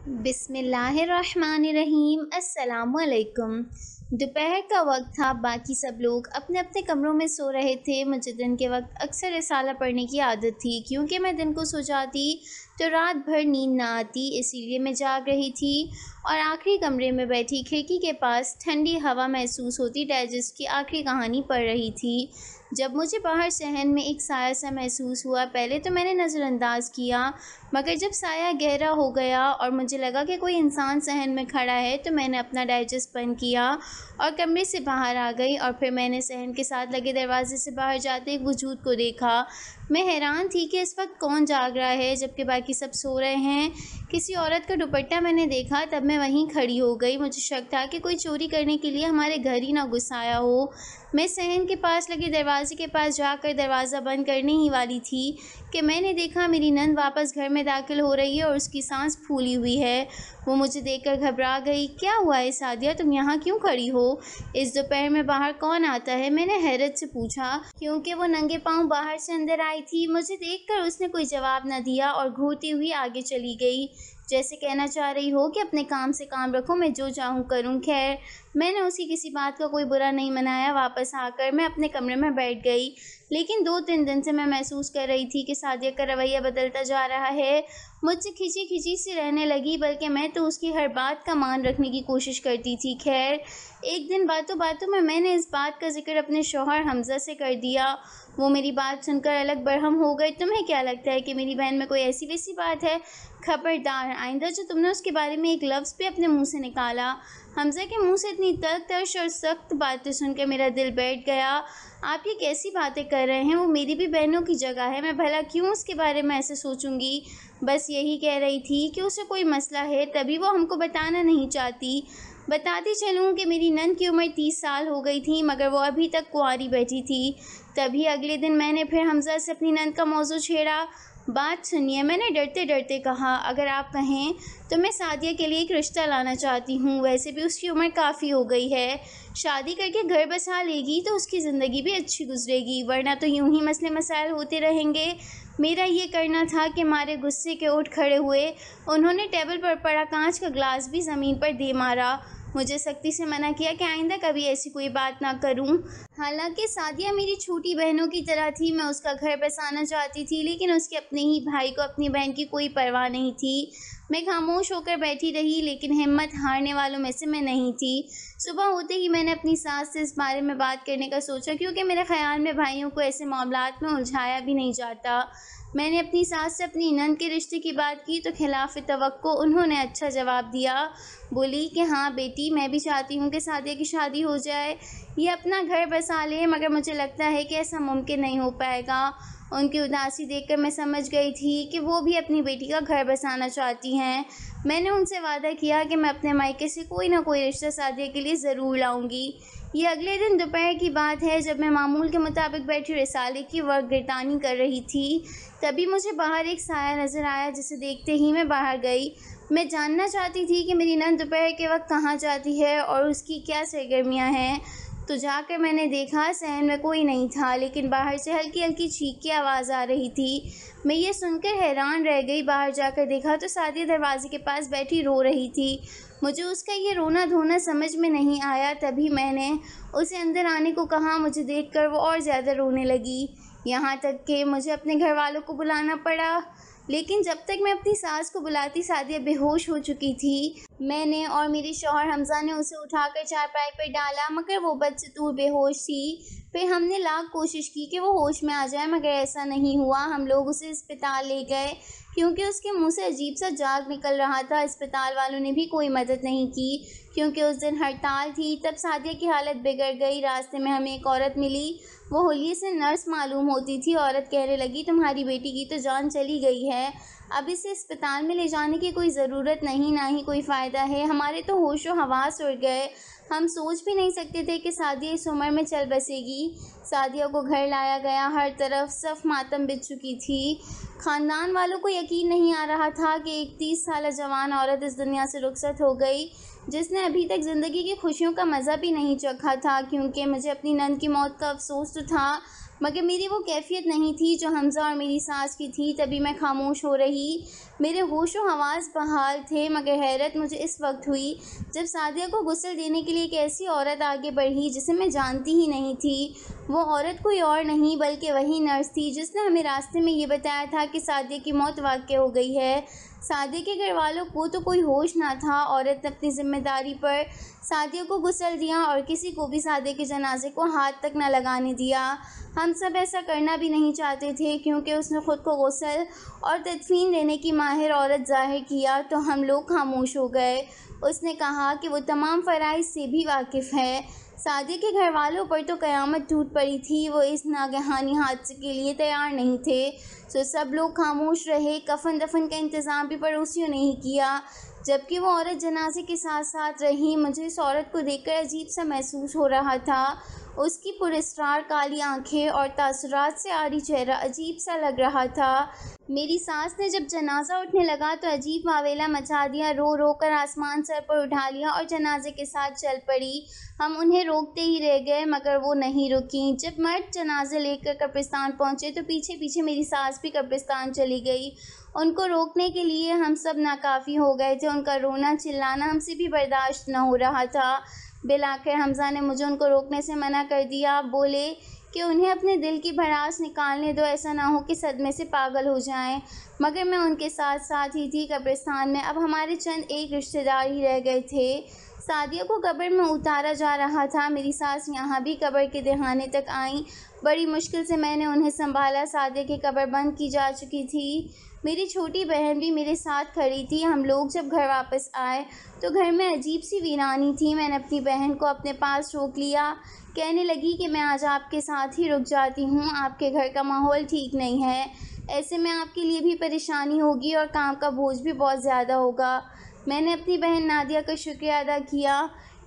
बिस्मिल्लाहिर्रहमानिर्रहीम। अस्सलामुअलैकुम। दोपहर का वक्त था। बाकी सब लोग अपने अपने कमरों में सो रहे थे। मुझे दिन के वक्त अक्सर रिसाला पढ़ने की आदत थी। क्योंकि मैं दिन को सो जाती तो रात भर नींद ना आती, इसीलिए मैं जाग रही थी और आखिरी कमरे में बैठी खिड़की के पास ठंडी हवा महसूस होती डाइजेस्ट की आखिरी कहानी पढ़ रही थी जब मुझे बाहर सहन में एक साया सा महसूस हुआ। पहले तो मैंने नज़रअंदाज किया, मगर जब साया गहरा हो गया और मुझे लगा कि कोई इंसान सहन में खड़ा है तो मैंने अपना डाइजेस्ट बंद किया और कमरे से बाहर आ गई। और फिर मैंने सहन के साथ लगे दरवाजे से बाहर जाते एक वजूद को देखा। मैं हैरान थी कि इस वक्त कौन जाग रहा है जबकि बाकी सब सो रहे हैं। किसी औरत का दुपट्टा मैंने देखा, तब मैं वहीं खड़ी हो गई। मुझे शक था कि कोई चोरी करने के लिए हमारे घर ही ना घुस आया हो। मैं सहन के पास लगे दरवाजे के पास जाकर दरवाज़ा बंद करने ही वाली थी कि मैंने देखा मेरी नंद वापस घर में दाखिल हो रही है और उसकी सांस फूली हुई है। वो मुझे देखकर घबरा गई। क्या हुआ है सादिया, तुम यहाँ क्यों खड़ी हो? इस दोपहर में बाहर कौन आता है? मैंने हैरत से पूछा, क्योंकि वो नंगे पांव बाहर से अंदर आई थी। मुझे देखकर उसने कोई जवाब न दिया और घूरती हुई आगे चली गई, जैसे कहना चाह रही हो कि अपने काम से काम रखो, मैं जो चाहूँ करूँ। खैर, मैंने उसकी किसी बात का कोई बुरा नहीं मनाया। वापस आकर मैं अपने कमरे में बैठ गई। लेकिन 2-3 दिन से मैं महसूस कर रही थी कि सादिया का रवैया बदलता जा रहा है। मुझसे खिंची खिंची सी रहने लगी, बल्कि मैं तो उसकी हर बात का मान रखने की कोशिश करती थी। खैर, एक दिन बातों बातों में मैंने इस बात का जिक्र अपने शौहर हमज़ा से कर दिया। वो मेरी बात सुनकर अलग बरहम हो गए। तुम्हें क्या लगता है कि मेरी बहन में कोई ऐसी वैसी बात है? खबरदार, आइंदा जो तुमने उसके बारे में एक लफ्ज़ भी अपने मुंह से निकाला। हमज़ा के मुंह से इतनी तल्ख तर्श और सख्त बातें सुनकर मेरा दिल बैठ गया। आप ये कैसी बातें कर रहे हैं? वो मेरी भी बहनों की जगह है, मैं भला क्यों उसके बारे में ऐसे सोचूंगी? बस यही कह रही थी कि उसे कोई मसला है, तभी वो हमको बताना नहीं चाहती। बताती चलूँ कि मेरी नंद की उम्र 30 साल हो गई थी, मगर वो अभी तक कुंवारी बैठी थी। तभी अगले दिन मैंने फिर हमज़ा से अपनी नंद का मौजू छेड़ा। बात सुनिए, मैंने डरते डरते कहा, अगर आप कहें तो मैं सादिया के लिए एक रिश्ता लाना चाहती हूँ। वैसे भी उसकी उम्र काफ़ी हो गई है, शादी करके घर बसा लेगी तो उसकी ज़िंदगी भी अच्छी गुजरेगी, वरना तो यूं ही मसले मसाइल होते रहेंगे। मेरा ये करना था कि मारे गुस्से के उठ खड़े हुए उन्होंने टेबल पर पड़ा कांच का ग्लास भी ज़मीन पर दे मारा। मुझे सख्ती से मना किया कि आइंदा कभी ऐसी कोई बात ना करूं। हालांकि सादिया मेरी छोटी बहनों की तरह थी, मैं उसका घर बसाना चाहती थी, लेकिन उसके अपने ही भाई को अपनी बहन की कोई परवाह नहीं थी। मैं खामोश होकर बैठी रही, लेकिन हिम्मत हारने वालों में से मैं नहीं थी। सुबह होते ही मैंने अपनी सास से इस बारे में बात करने का सोचा, क्योंकि मेरे ख्याल में भाइयों को ऐसे मामलात में उलझाया भी नहीं जाता। मैंने अपनी सास से अपनी नंद के रिश्ते की बात की तो खिलाफ तवक्को उन्होंने अच्छा जवाब दिया। बोली कि हाँ बेटी, मैं भी चाहती हूँ कि सादिया की शादी हो जाए, ये अपना घर बसा ले, मगर मुझे लगता है कि ऐसा मुमकिन नहीं हो पाएगा। उनकी उदासी देखकर मैं समझ गई थी कि वो भी अपनी बेटी का घर बसाना चाहती हैं। मैंने उनसे वादा किया कि मैं अपने मायके से कोई ना कोई रिश्ता सादिया के लिए ज़रूर लाऊंगी। ये अगले दिन दोपहर की बात है, जब मैं मामूल के मुताबिक बैठी रिसाले की वर्क गिरदानी कर रही थी, तभी मुझे बाहर एक साया नज़र आया, जिसे देखते ही मैं बाहर गई। मैं जानना चाहती थी कि मेरी नंद दोपहर के वक्त कहाँ जाती है और उसकी क्या सरगर्मियाँ हैं। तो जाकर मैंने देखा सहन में कोई नहीं था, लेकिन बाहर से हल्की हल्की चीख की आवाज़ आ रही थी। मैं ये सुनकर हैरान रह गई। बाहर जाकर देखा तो सादिया दरवाजे के पास बैठी रो रही थी। मुझे उसका ये रोना धोना समझ में नहीं आया। तभी मैंने उसे अंदर आने को कहा। मुझे देखकर वो और ज़्यादा रोने लगी, यहाँ तक कि मुझे अपने घर वालों को बुलाना पड़ा। लेकिन जब तक मैं अपनी सास को बुलाती सादिया बेहोश हो चुकी थी। मैंने और मेरे शौहर हमज़ा ने उसे उठाकर चारपाई पर डाला, मगर वो बदसतूर बेहोश थी। फिर हमने लाख कोशिश की कि वो होश में आ जाए, मगर ऐसा नहीं हुआ। हम लोग उसे अस्पताल ले गए, क्योंकि उसके मुंह से अजीब सा जाग निकल रहा था। अस्पताल वालों ने भी कोई मदद नहीं की, क्योंकि उस दिन हड़ताल थी। तब सादिया की हालत बिगड़ गई। रास्ते में हमें एक औरत मिली, वो होलिये से नर्स मालूम होती थी। औरत कहने लगी, तुम्हारी बेटी की तो जान चली गई है, अब इसे अस्पताल में ले जाने की कोई ज़रूरत नहीं, ना ही कोई फ़ायदा है। हमारे तो होशो हवास उड़ गए। हम सोच भी नहीं सकते थे कि सादिया इस उम्र में चल बसेगी। सादिया को घर लाया गया, हर तरफ सफ़ मातम बिछ चुकी थी। ख़ानदान वालों को यकीन नहीं आ रहा था कि एक 30 साल जवान औरत इस दुनिया से रुखसत हो गई, जिसने अभी तक ज़िंदगी की खुशियों का मज़ा भी नहीं चखा था। क्योंकि मुझे अपनी नंद की मौत का अफसोस तो था, मगर मेरी वो कैफ़ियत नहीं थी जो हमज़ा और मेरी सास की थी। तभी मैं खामोश हो रही, मेरे होश व हवास बहाल थे। मगर हैरत मुझे इस वक्त हुई जब सादिया को गुस्ल देने के लिए एक ऐसी औरत आगे बढ़ी जिसे मैं जानती ही नहीं थी। वो औरत कोई और नहीं बल्कि वही नर्स थी जिसने हमें रास्ते में ये बताया था कि सादिया की मौत वाक़या हो गई है। सादिया के घर वालों को तो कोई होश ना था। औरत ने अपनी ज़िम्मेदारी पर सादिया को गुस्ल दिया और किसी को भी सादिया के जनाजे को हाथ तक न लगाने दिया। हम सब ऐसा करना भी नहीं चाहते थे क्योंकि उसने ख़ुद को गुस्ल और तदफीन देने की माहिर औरत ज़ाहिर किया तो हम लोग खामोश हो गए। उसने कहा कि वो तमाम फ़राइज़ से भी वाकिफ़ है। सादिया के घर वालों पर तो क़यामत टूट पड़ी थी। वो इस नागहानी हादसे के लिए तैयार नहीं थे। सो सब लोग खामोश रहे। कफ़न दफन का इंतज़ाम भी पड़ोसियों ने ही किया जबकि वो औरत जनाजे के साथ साथ रही। मुझे इस औरत को देखकर अजीब सा महसूस हो रहा था। उसकी पुरस्कार काली आंखें और तासुरात से आरी चेहरा अजीब सा लग रहा था। मेरी सास ने जब जनाजा उठने लगा तो अजीब वावेला मचा दिया। रो रो कर आसमान सर पर उठा लिया और जनाजे के साथ चल पड़ी। हम उन्हें रोकते ही रह गए मगर वो नहीं रुकी। जब मर्द जनाजे लेकर कब्रिस्तान पहुँचे तो पीछे पीछे मेरी सास भी कब्रिस्तान चली गई। उनको रोकने के लिए हम सब नाकाफ़ी हो गए थे। उनका रोना चिल्लाना हमसे भी बर्दाश्त न हो रहा था। बिलाखिर हमज़ा ने मुझे उनको रोकने से मना कर दिया। बोले कि उन्हें अपने दिल की भड़ास निकालने दो, ऐसा ना हो कि सदमे से पागल हो जाएं। मगर मैं उनके साथ साथ ही थी। कब्रिस्तान में अब हमारे चंद एक रिश्तेदार ही रह गए थे। सादिया को कब्र में उतारा जा रहा था। मेरी सास यहाँ भी कब्र के दहाने तक आईं। बड़ी मुश्किल से मैंने उन्हें संभाला। सादिया की कब्र बंद की जा चुकी थी। मेरी छोटी बहन भी मेरे साथ खड़ी थी। हम लोग जब घर वापस आए तो घर में अजीब सी वीरानी थी। मैंने अपनी बहन को अपने पास रोक लिया। कहने लगी कि मैं आज आपके साथ ही रुक जाती हूँ। आपके घर का माहौल ठीक नहीं है। ऐसे में आपके लिए भी परेशानी होगी और काम का बोझ भी बहुत ज़्यादा होगा। मैंने अपनी बहन नादिया का शुक्रिया अदा किया।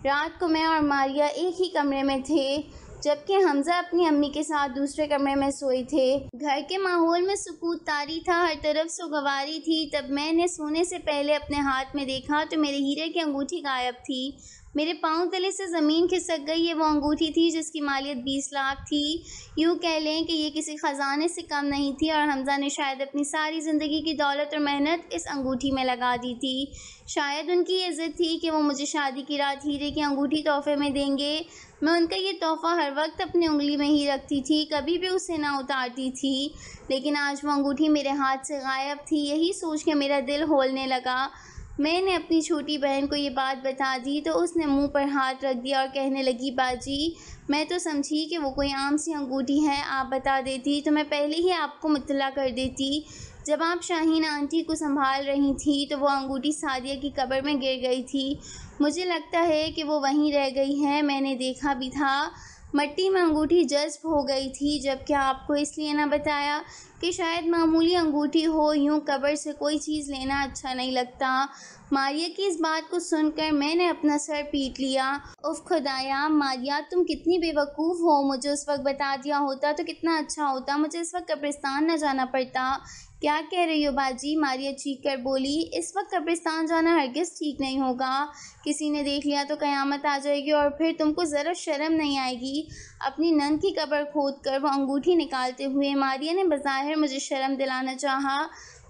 रात को मैं और मारिया एक ही कमरे में थे जबकि हमज़ा अपनी अम्मी के साथ दूसरे कमरे में सोए थे। घर के माहौल में सुकूत तारी था, हर तरफ सुगवारी थी। तब मैंने सोने से पहले अपने हाथ में देखा तो मेरे हीरे की अंगूठी गायब थी। मेरे पाँव तले से ज़मीन खिसक गई। ये वो अंगूठी थी जिसकी मालियत 20 लाख थी। यूँ कह लें कि ये किसी ख़जाने से कम नहीं थी और हमज़ा ने शायद अपनी सारी ज़िंदगी की दौलत और मेहनत इस अंगूठी में लगा दी थी। शायद उनकी ये ज़िद थी कि वो मुझे शादी की रात हीरे की अंगूठी तोहफ़े में देंगे। मैं उनका ये तोहफ़ा हर वक्त अपनी उंगली में ही रखती थी, कभी भी उसे ना उतारती थी। लेकिन आज वो अंगूठी मेरे हाथ से गायब थी। यही सोच के मेरा दिल होलने लगा। मैंने अपनी छोटी बहन को ये बात बता दी तो उसने मुंह पर हाथ रख दिया और कहने लगी, बाजी मैं तो समझी कि वो कोई आम सी अंगूठी है। आप बता देती तो मैं पहले ही आपको मुत्तला कर देती। जब आप शाहीन आंटी को संभाल रही थी तो वो अंगूठी सादिया की कब्र में गिर गई थी। मुझे लगता है कि वो वहीं रह गई है। मैंने देखा भी था, मट्टी में अंगूठी जज्ब हो गई थी। जबकि आपको इसलिए ना बताया कि शायद मामूली अंगूठी हो। यूँ कब्र से कोई चीज़ लेना अच्छा नहीं लगता। मारिया की इस बात को सुनकर मैंने अपना सर पीट लिया। उफ़ खुदाया, मारिया तुम कितनी बेवकूफ़ हो। मुझे उस वक्त बता दिया होता तो कितना अच्छा होता। मुझे इस वक्त कब्रिस्तान न जाना पड़ता। क्या कह रही हो बाजी? मारिया चीख कर बोली। इस वक्त कब्रिस्तान जाना हरगिज़ ठीक नहीं होगा। किसी ने देख लिया तो क़यामत आ जाएगी और फिर तुमको ज़रा शर्म नहीं आएगी। अपनी नंद की कब्र खोद कर वो अंगूठी निकालते हुए मारिया ने बज़ाहिर मुझे शर्म दिलाना चाहा,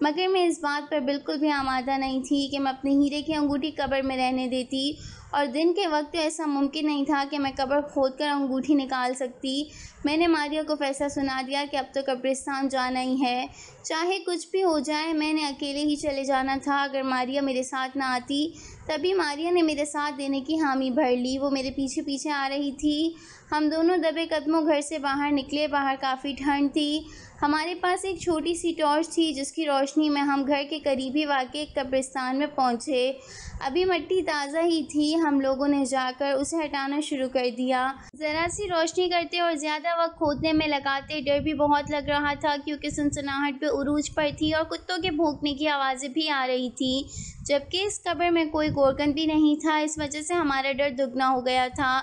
मगर मैं इस बात पर बिल्कुल भी आमादा नहीं थी कि मैं अपने हीरे की अंगूठी कब्र में रहने देती। और दिन के वक्त तो ऐसा मुमकिन नहीं था कि मैं कब्र खोद कर अंगूठी निकाल सकती। मैंने मारिया को फैसला सुना दिया कि अब तो कब्रिस्तान जाना ही है, चाहे कुछ भी हो जाए। मैंने अकेले ही चले जाना था। अगर मारिया मेरे साथ ना आती। तभी मारिया ने मेरे साथ देने की हामी भर ली। वो मेरे पीछे पीछे आ रही थी। हम दोनों दबे कदमों घर से बाहर निकले। बाहर काफ़ी ठंड थी। हमारे पास एक छोटी सी टॉर्च थी जिसकी रोशनी में हम घर के करीब ही वाक़े एक कब्रिस्तान में पहुँचे। अभी मिट्टी ताज़ा ही थी। हम लोगों ने जाकर उसे हटाना शुरू कर दिया। ज़रा सी रोशनी करते और ज़्यादा वक्त खोदने में लगाते। डर भी बहुत लग रहा था क्योंकि सनसनाहट पे उरूज पर थी और कुत्तों के भौंकने की आवाज़ें भी आ रही थी। जबकि इस कब्र में कोई गोरकन भी नहीं था। इस वजह से हमारा डर दुगना हो गया था।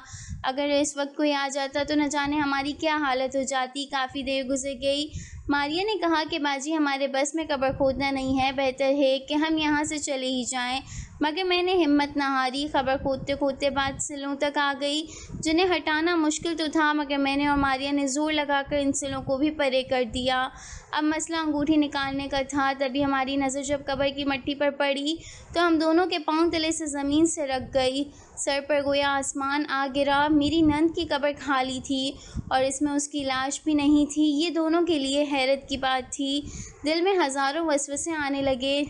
अगर इस वक्त कोई आ जाता तो न जाने हमारी क्या हालत हो जाती। काफ़ी देर गुजर गई। मारिया ने कहा कि बाजी हमारे बस में कब्र खोदना नहीं है, बेहतर है कि हम यहाँ से चले ही जाएं। मगर मैंने हिम्मत न हारी। खबर खोदते खोदते बात सिलों तक आ गई, जिन्हें हटाना मुश्किल तो था, मगर मैंने और मारिया ने ज़ोर लगाकर इन सिलों को भी परे कर दिया। अब मसला अंगूठी निकालने का था। तभी हमारी नज़र जब कब्र की मिट्टी पर पड़ी तो हम दोनों के पाँव तले से ज़मीन से रख गई। सर पर गोया आसमान आ गिरा। मेरी नंद की कब्र खाली थी और इसमें उसकी लाश भी नहीं थी। ये दोनों के लिए हैरत की बात थी। दिल में हज़ारों वसवसे आने लगे।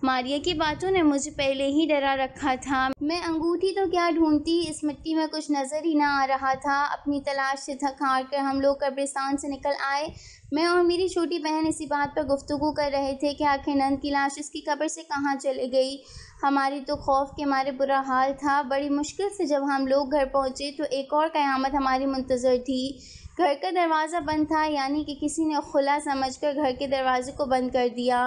मारिया की बातों ने मुझे पहले ही डरा रखा था। मैं अंगूठी तो क्या ढूंढती, इस मिट्टी में कुछ नज़र ही ना आ रहा था। अपनी तलाश से थक हार कर हम लोग कब्रिस्तान से निकल आए। मैं और मेरी छोटी बहन इसी बात पर गुफ्तगू कर रहे थे कि आखिर नंद की लाश इसकी कब्र से कहाँ चली गई। हमारी तो खौफ के मारे बुरा हाल था। बड़ी मुश्किल से जब हम लोग घर पहुँचे तो एक और क़यामत हमारी मुंतज़र थी। घर का दरवाज़ा बंद था, यानी कि किसी ने खुला समझकर घर के दरवाजे को बंद कर दिया।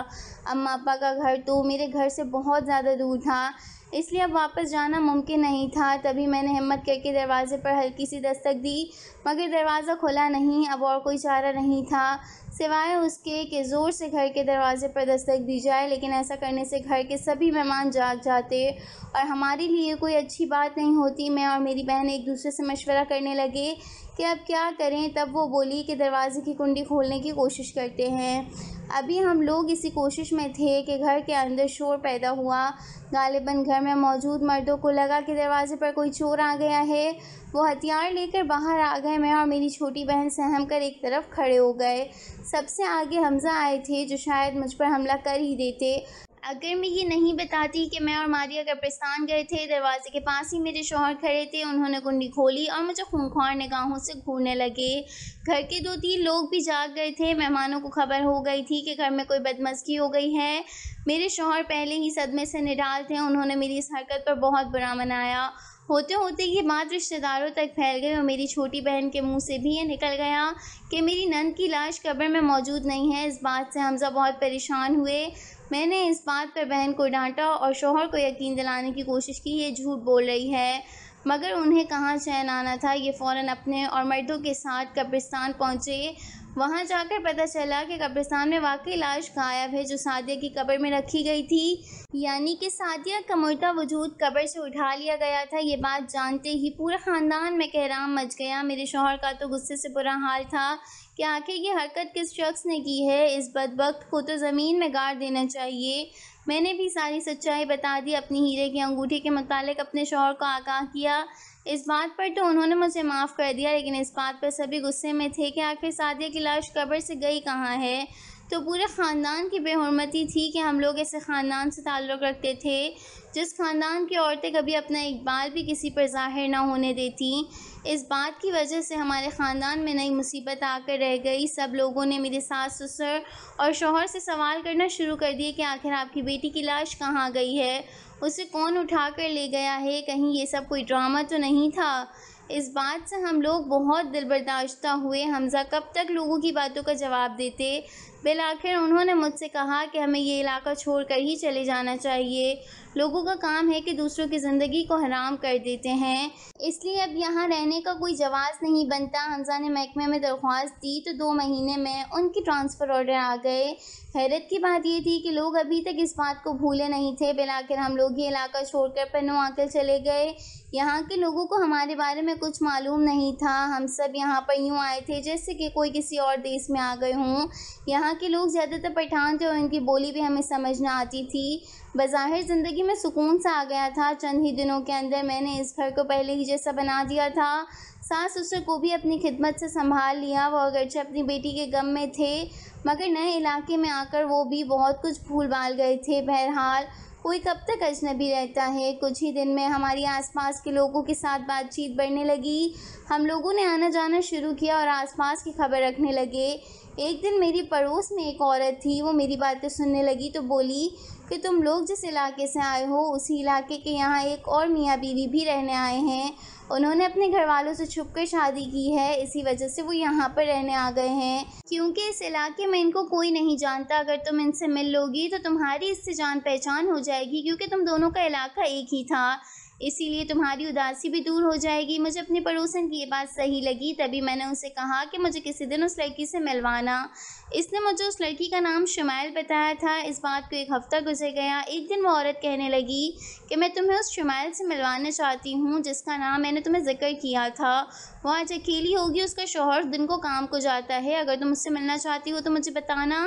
अम्मा अब्बा का घर तो मेरे घर से बहुत ज़्यादा दूर था, इसलिए अब वापस जाना मुमकिन नहीं था। तभी मैंने हिम्मत करके दरवाज़े पर हल्की सी दस्तक दी, मगर दरवाज़ा खुला नहीं। अब और कोई चारा नहीं था सिवाय उसके कि ज़ोर से घर के दरवाजे पर दस्तक दी जाए, लेकिन ऐसा करने से घर के सभी मेहमान जाग जाते और हमारे लिए कोई अच्छी बात नहीं होती। मैं और मेरी बहन एक दूसरे से मशवरा करने लगे कि अब क्या करें। तब वो बोली कि दरवाज़े की कुंडी खोलने की कोशिश करते हैं। अभी हम लोग इसी कोशिश में थे कि घर के अंदर शोर पैदा हुआ। गालिबन घर में मौजूद मर्दों को लगा कि दरवाजे पर कोई चोर आ गया है। वो हथियार लेकर बाहर आ गए। मैं और मेरी छोटी बहन सहम कर एक तरफ खड़े हो गए। सबसे आगे हमज़ा आए थे, जो शायद मुझ पर हमला कर ही देते अगर मैं ये नहीं बताती कि मैं और मारिया कब्रिस्तान गए थे। दरवाजे के पास ही मेरे शौहर खड़े थे। उन्होंने कुंडी खोली और मुझे खूंखार निगाहों से घूरने लगे। घर के 2-3 लोग भी जाग गए थे। मेहमानों को खबर हो गई थी कि घर में कोई बदमज़गी हो गई है। मेरे शौहर पहले ही सदमे से निढाल थे। उन्होंने मेरी इस हरकत पर बहुत बुरा मनाया। होते होते ये बात रिश्तेदारों तक फैल गई और मेरी छोटी बहन के मुंह से भी ये निकल गया कि मेरी नंद की लाश कब्र में मौजूद नहीं है। इस बात से हमज़ा बहुत परेशान हुए। मैंने इस बात पर बहन को डांटा और शौहर को यकीन दिलाने की कोशिश की ये झूठ बोल रही है, मगर उन्हें कहाँ चैन आना था। ये फ़ौरन अपने और मर्दों के साथ कब्रिस्तान पहुँचे। वहाँ जाकर पता चला कि कब्रिस्तान में वाकई लाश गायब है, जो सादिया की कब्र में रखी गई थी, यानी कि सादिया का मुर्दा वजूद कब्र से उठा लिया गया था। ये बात जानते ही पूरे ख़ानदान में कहराम मच गया। मेरे शौहर का तो गुस्से से बुरा हाल था कि आखिर ये हरकत किस शख्स ने की है। इस बदबख्त को तो ज़मीन में गाड़ देना चाहिए। मैंने भी सारी सच्चाई बता दी। अपनी हीरे की अंगूठी के मुतालिक अपने शौहर को आगाह किया। इस बात पर तो उन्होंने मुझे माफ़ कर दिया, लेकिन इस बात पर सभी गुस्से में थे कि आखिर सादिया की लाश कब्र से गई कहाँ है। तो पूरे ख़ानदान की बेहुरमती थी कि हम लोग ऐसे ख़ानदान से ताल्लुक़ रखते थे जिस ख़ानदान की औरतें कभी अपना इकबाल भी किसी पर ज़ाहिर ना होने देती। इस बात की वजह से हमारे ख़ानदान में नई मुसीबत आकर रह गई। सब लोगों ने मेरे सास ससुर और शौहर से सवाल करना शुरू कर दिए कि आखिर आपकी बेटी की लाश कहाँ गई है, उसे कौन उठा कर ले गया है, कहीं ये सब कोई ड्रामा तो नहीं था। इस बात से हम लोग बहुत दिलबर्दाश्ता हुए। हमज़ा कब तक लोगों की बातों का जवाब देते। बिलाखिर उन्होंने मुझसे कहा कि हमें ये इलाका छोड़कर ही चले जाना चाहिए। लोगों का काम है कि दूसरों की ज़िंदगी को हराम कर देते हैं, इसलिए अब यहाँ रहने का कोई जवाज़ नहीं बनता। हमज़ा ने महकमे में दरख्वास्त दी तो 2 महीने में उनकी ट्रांसफ़र ऑर्डर आ गए। हैरत की बात यह थी कि लोग अभी तक इस बात को भूले नहीं थे। बिलाखिर हम लोग ये इलाका छोड़कर पन्नू आकर चले गए। यहाँ के लोगों को हमारे बारे में कुछ मालूम नहीं था। हम सब यहाँ पर यूँ आए थे जैसे कि कोई किसी और देश में आ गए हों। यहाँ के लोग ज़्यादातर पठान थे और इनकी बोली भी हमें समझ न आती थी। बज़ाहिर ज़िंदगी में सुकून सा आ गया था। चंद ही दिनों के अंदर मैंने इस घर को पहले ही जैसा बना दिया था। सास ससुर को भी अपनी खिदमत से संभाल लिया। वो अगरचे अपनी बेटी के गम में थे, मगर नए इलाके में आकर वो भी बहुत कुछ भूल भाल गए थे। बहरहाल कोई कब तक अजनबी रहता है। कुछ ही दिन में हमारी आसपास के लोगों के साथ बातचीत बढ़ने लगी। हम लोगों ने आना जाना शुरू किया और आसपास की खबर रखने लगे। एक दिन मेरी पड़ोस में एक औरत थी। वो मेरी बातें सुनने लगी तो बोली कि तुम लोग जिस इलाके से आए हो उसी इलाके के यहाँ एक और मियाँ बीवी भी रहने आए हैं। उन्होंने अपने घर वालों से छुपकर शादी की है, इसी वजह से वो यहाँ पर रहने आ गए हैं। क्योंकि इस इलाके में इनको कोई नहीं जानता। अगर तुम इनसे मिल लोगी तो तुम्हारी इससे जान पहचान हो जाएगी, क्योंकि तुम दोनों का इलाका एक ही था। इसीलिए तुम्हारी उदासी भी दूर हो जाएगी। मुझे अपने पड़ोसन की ये बात सही लगी, तभी मैंने उसे कहा कि मुझे किसी दिन उस लड़की से मिलवाना। इसने मुझे उस लड़की का नाम शुमाइल बताया था। इस बात को 1 हफ़्ता गुजर गया। एक दिन वो औरत कहने लगी कि मैं तुम्हें उस शुमाइल से मिलवाना चाहती हूँ जिसका नाम मैंने तुम्हें ज़िक्र किया था। वो आज अकेली होगी, उसका शौहर दिन को काम को जाता है। अगर तुम उससे मिलना चाहती हो तो मुझे बताना।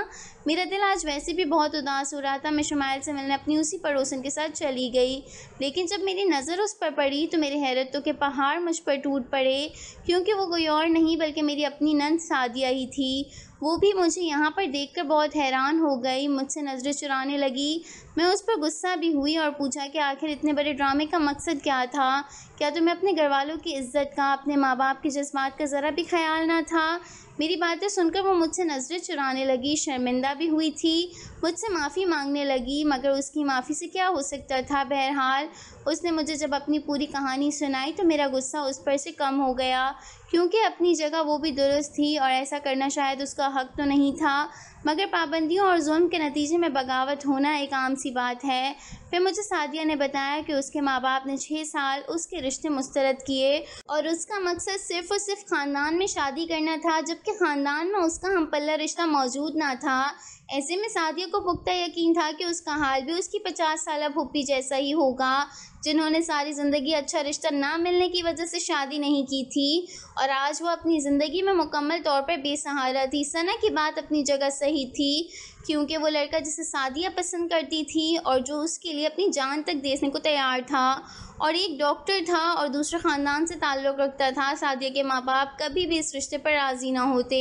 मेरा दिल आज वैसे भी बहुत उदास हो रहा था। मैं शुमाइल से मिलने अपनी उसी पड़ोसन के साथ चली गई, लेकिन जब मेरी नज़र उस पर पड़ी तो मेरे हैरतों के पहाड़ मुझ पर टूट पड़े, क्योंकि वो कोई और नहीं बल्कि मेरी अपनी नंद सादिया ही थी। वो भी मुझे यहाँ पर देखकर बहुत हैरान हो गई, मुझसे नज़रें चुराने लगी। मैं उस पर गुस्सा भी हुई और पूछा कि आखिर इतने बड़े ड्रामे का मकसद क्या था? क्या तुम्हें अपने घरवालों की इज़्ज़त का, अपने माँ बाप के जज्बात का ज़रा भी ख्याल ना था? मेरी बातें सुनकर वो मुझसे नज़रें चुराने लगी, शर्मिंदा भी हुई थी, मुझसे माफ़ी मांगने लगी, मगर उसकी माफ़ी से क्या हो सकता था। बहरहाल उसने मुझे जब अपनी पूरी कहानी सुनाई तो मेरा गुस्सा उस पर से कम हो गया, क्योंकि अपनी जगह वो भी दुरुस्त थी और ऐसा करना शायद उसका हक़ तो नहीं था, मगर पाबंदियों और जुल्म के नतीजे में बगावत होना एक आम सी बात है। फिर मुझे सादिया ने बताया कि उसके माँ बाप ने 6 साल उसके रिश्ते मुस्तरद किए और उसका मकसद सिर्फ़ और सिर्फ ख़ानदान में शादी करना था, जबकि ख़ानदान में उसका हमपल्ला रिश्ता मौजूद ना था। ऐसे में सादिया को पुख्ता यकीन था कि उसका हाल भी उसकी 50 साला फूफी जैसा ही होगा, जिन्होंने सारी ज़िंदगी अच्छा रिश्ता ना मिलने की वजह से शादी नहीं की थी और आज वो अपनी ज़िंदगी में मुकम्मल तौर पर बेसहारा थी। सना की बात अपनी जगह सही थी, क्योंकि वो लड़का जिसे सादिया पसंद करती थी और जो उसके लिए अपनी जान तक देने को तैयार था और एक डॉक्टर था और दूसरे ख़ानदान से ताल्लुक़ रखता था। सादिया के माँ बाप कभी भी इस रिश्ते पर राज़ी ना होते,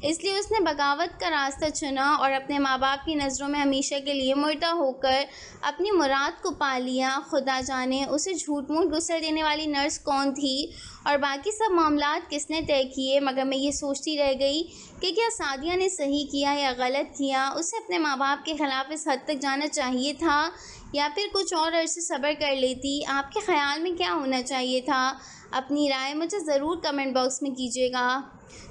इसलिए उसने बगावत का रास्ता चुना और अपने माँ बाप की नज़रों में हमेशा के लिए मुर्दा होकर अपनी मुराद को पा लिया। खुदा जाने उसे झूठ मूठ गुस्सा देने वाली नर्स कौन थी और बाकी सब मामलात किसने तय किए, मगर मैं ये सोचती रह गई कि क्या सादिया ने सही किया या गलत किया। उसे अपने माँ बाप के ख़िलाफ़ इस हद तक जाना चाहिए था या फिर कुछ और अरसे सब्र कर लेती। आपके ख़्याल में क्या होना चाहिए था? अपनी राय मुझे ज़रूर कमेंट बॉक्स में कीजिएगा।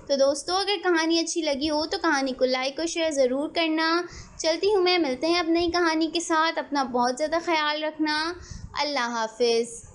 तो दोस्तों, अगर कहानी अच्छी लगी हो तो कहानी को लाइक और शेयर ज़रूर करना। चलती हूँ मैं, मिलते हैं अब नई कहानी के साथ। अपना बहुत ज़्यादा ख्याल रखना। अल्लाह हाफ़िज़।